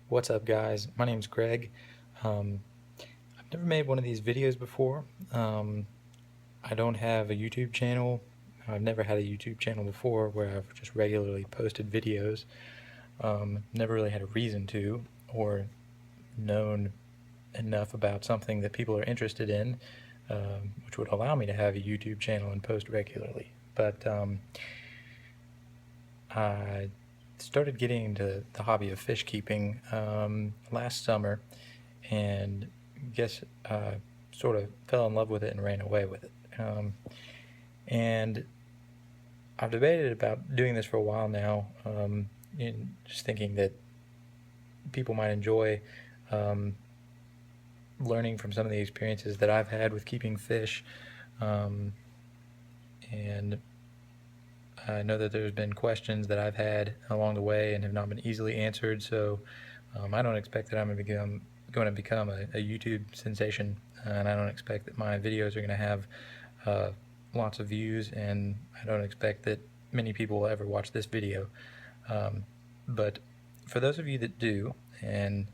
What's up, guys? My name's Greg. Um, I've never made one of these videos before. I don't have a YouTube channel. I've never had a YouTube channel before where I've just regularly posted videos. Never really had a reason to, or known enough about something that people are interested in, which would allow me to have a YouTube channel and post regularly. But I started getting into the hobby of fish keeping last summer, and guess sort of fell in love with it and ran away with it. And I've debated about doing this for a while now, just thinking that people might enjoy learning from some of the experiences that I've had with keeping fish. And I know that there's been questions that I've had along the way and have not been easily answered, so I don't expect that I'm going to become a YouTube sensation, and I don't expect that my videos are going to have lots of views, and I don't expect that many people will ever watch this video. But for those of you that do, and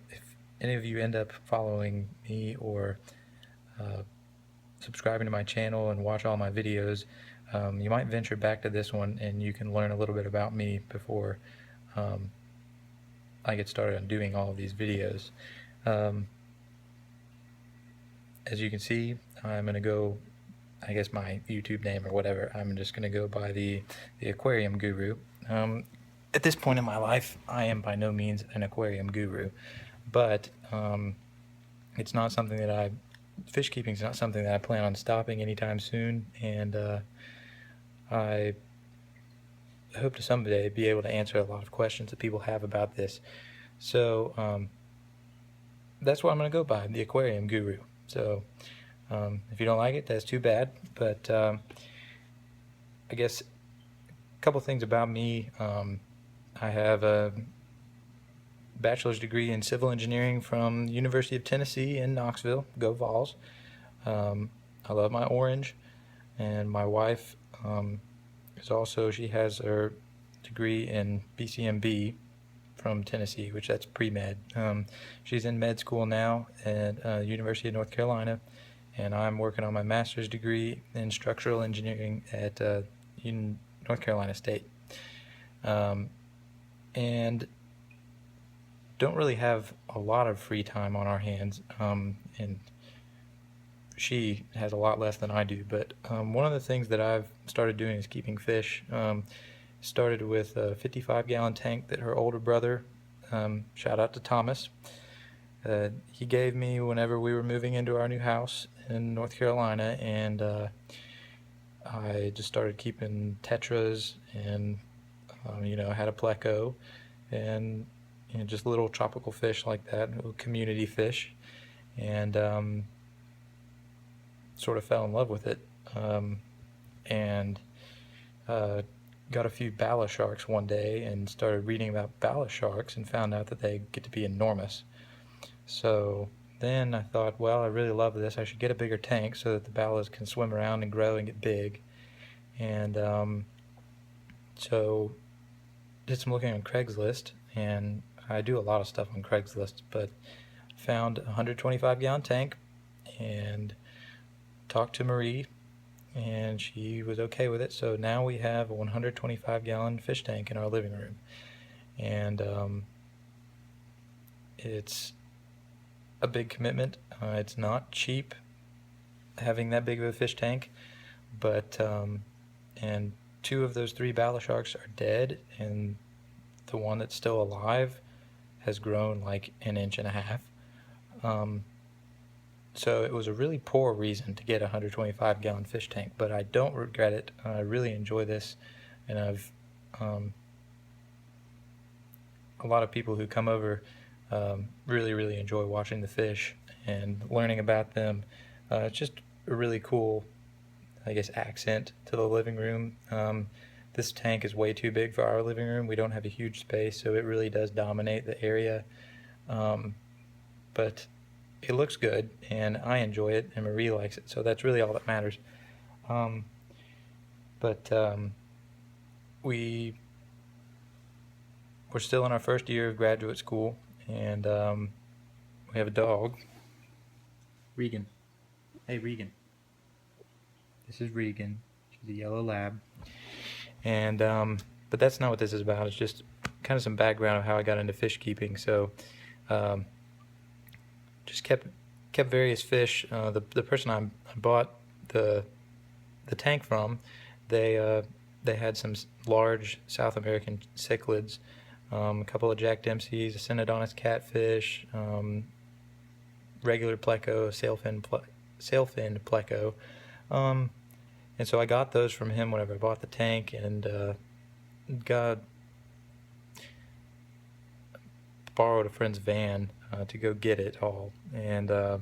if any of you end up following me or subscribing to my channel and watch all my videos, you might venture back to this one and you can learn a little bit about me before I get started on doing all of these videos. As you can see, I'm going to go, I guess my YouTube name or whatever, I'm just going to go by the Aquarium Guru. At this point in my life, I am by no means an aquarium guru, but it's not something that fish keeping is not something that I plan on stopping anytime soon, and I hope to someday be able to answer a lot of questions that people have about this. So that's what I'm going to go by, the Aquarium Guru. So if you don't like it, that's too bad, but I guess a couple things about me. I have a bachelor's degree in civil engineering from the University of Tennessee in Knoxville. Go Vols. I love my orange, and my wife she has her degree in BCMB from Tennessee, which that's pre-med. She's in med school now at the University of North Carolina, and I'm working on my master's degree in structural engineering at North Carolina State. And don't really have a lot of free time on our hands, and she has a lot less than I do, but one of the things that I've started doing is keeping fish. Started with a 55-gallon tank that her older brother, shout out to Thomas, he gave me whenever we were moving into our new house in North Carolina, and I just started keeping tetras and had a pleco and just little tropical fish like that, little community fish, and sort of fell in love with it, and got a few bala sharks one day and started reading about bala sharks and found out that they get to be enormous. So then I thought, well, I really love this. I should get a bigger tank so that the balas can swim around and grow and get big. And so did some looking on Craigslist, and I do a lot of stuff on Craigslist, but found a 125-gallon tank and talked to Marie, and she was okay with it. So now we have a 125-gallon fish tank in our living room, and it's a big commitment. It's not cheap having that big of a fish tank, but and 2 of those 3 bala sharks are dead, and the one that's still alive has grown like 1.5 inches. So it was a really poor reason to get a 125-gallon fish tank, but I don't regret it. I really enjoy this, and I've a lot of people who come over really enjoy watching the fish and learning about them. It's just a really cool, I guess, accent to the living room. This tank is way too big for our living room. We don't have a huge space, so it really does dominate the area. But it looks good, and I enjoy it, and Marie likes it, so that's really all that matters. We're still in our first year of graduate school, and we have a dog, Regan. Hey, Regan. This is Regan. She's a yellow lab. And but that's not what this is about. It's just kind of some background of how I got into fish keeping. So um, just kept various fish. The person I bought the tank from, they had some large South American cichlids, a couple of Jack Dempsey's, a Synodontis catfish, regular pleco, sailfin pleco. And so I got those from him whenever I bought the tank, and borrowed a friend's van to go get it all, and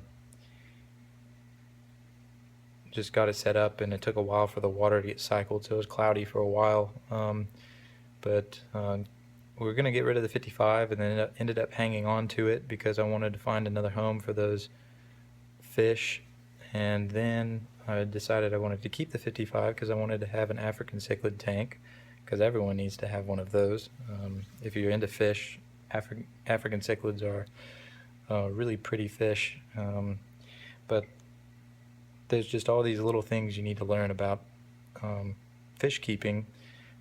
just got it set up, and it took a while for the water to get cycled, so it was cloudy for a while. But we were going to get rid of the 55, and then ended up hanging on to it because I wanted to find another home for those fish. And then I decided I wanted to keep the 55 because I wanted to have an African cichlid tank, because everyone needs to have one of those. If you're into fish, African cichlids are really pretty fish, but there's just all these little things you need to learn about fish keeping,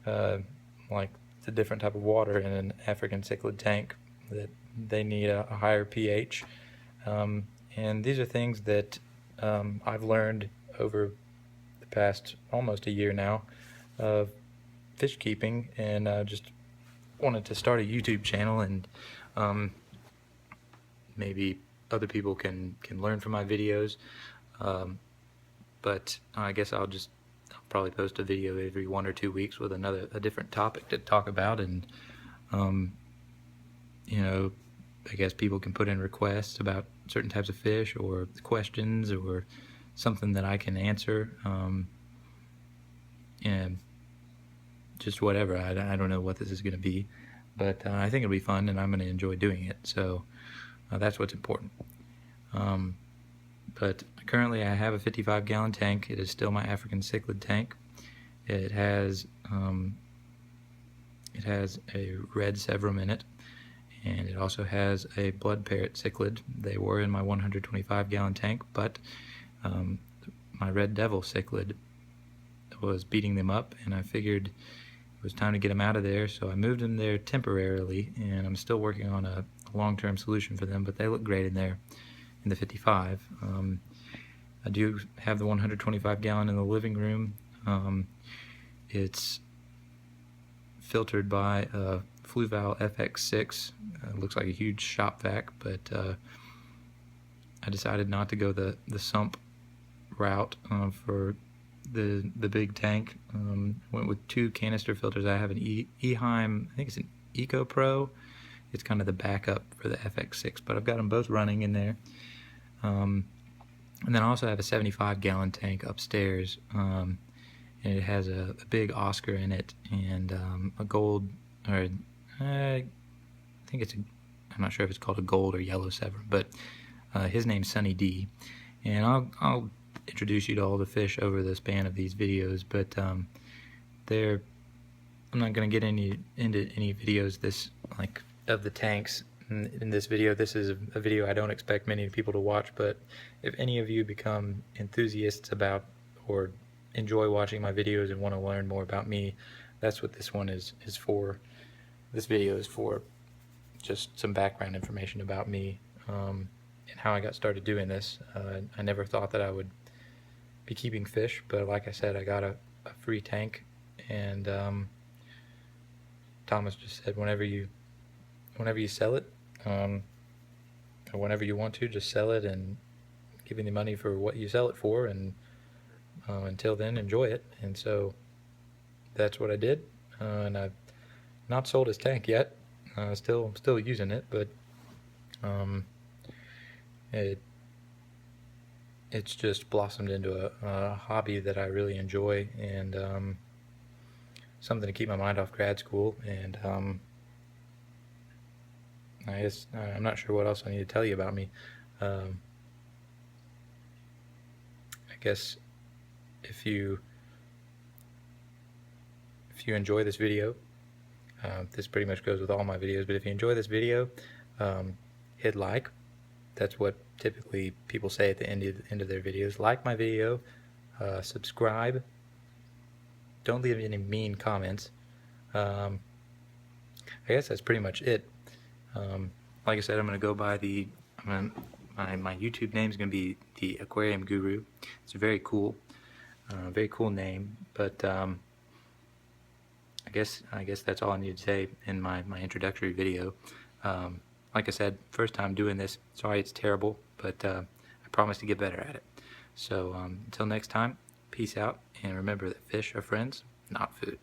like the different type of water in an African cichlid tank, that they need a higher pH, and these are things that I've learned over the past almost a year now of fish keeping, and just wanted to start a YouTube channel, and maybe other people can learn from my videos. But I guess I'll probably post a video every 1 or 2 weeks with a different topic to talk about, and you know, I guess people can put in requests about certain types of fish, or questions, or something that I can answer, and just whatever. I don't know what this is going to be, but I think it'll be fun, and I'm going to enjoy doing it, so that's what's important. But currently I have a 55-gallon tank. It is still my African cichlid tank. It has a red severum in it, and it also has a blood parrot cichlid. They were in my 125-gallon tank, but my red devil cichlid was beating them up, and I figured it was time to get them out of there, so I moved them there temporarily, and I'm still working on a long-term solution for them, but they look great in there in the 55. I do have the 125-gallon in the living room. It's filtered by a Fluval FX6. It looks like a huge shop vac, but I decided not to go the sump route for the big tank. Went with 2 canister filters. I have an Eheim, I think it's an Eco Pro. It's kind of the backup for the FX6, but I've got them both running in there. And then I also have a 75-gallon tank upstairs, and it has a big Oscar in it, and a gold, or I think I'm not sure if it's called a gold or yellow severum, but his name's Sunny D, and I'll introduce you to all the fish over the span of these videos, but I'm not going to get into any videos of the tanks in this video. This is a video I don't expect many people to watch, but if any of you become enthusiasts about, or enjoy watching my videos and want to learn more about me, that's what this one is for. This video is for just some background information about me, and how I got started doing this. I never thought that I would be keeping fish, but like I said, I got a free tank, and Thomas just said whenever you sell it, or whenever you want to, just sell it and give me the money for what you sell it for, and until then, enjoy it. And so that's what I did, and I've not sold his tank yet. Still using it, but it's just blossomed into a hobby that I really enjoy, and something to keep my mind off grad school. And I'm not sure what else I need to tell you about me. I guess if you enjoy this video, this pretty much goes with all my videos, but if you enjoy this video, hit like. That's what typically people say at the end of their videos. Like my video, subscribe. Don't leave any mean comments. I guess that's pretty much it. Like I said, I'm gonna go by my YouTube name is gonna be the Aquarium Guru. It's very cool name. But I guess that's all I need to say in my introductory video. Like I said, first time doing this. Sorry it's terrible, but I promise to get better at it. So until next time, peace out, and remember that fish are friends, not food.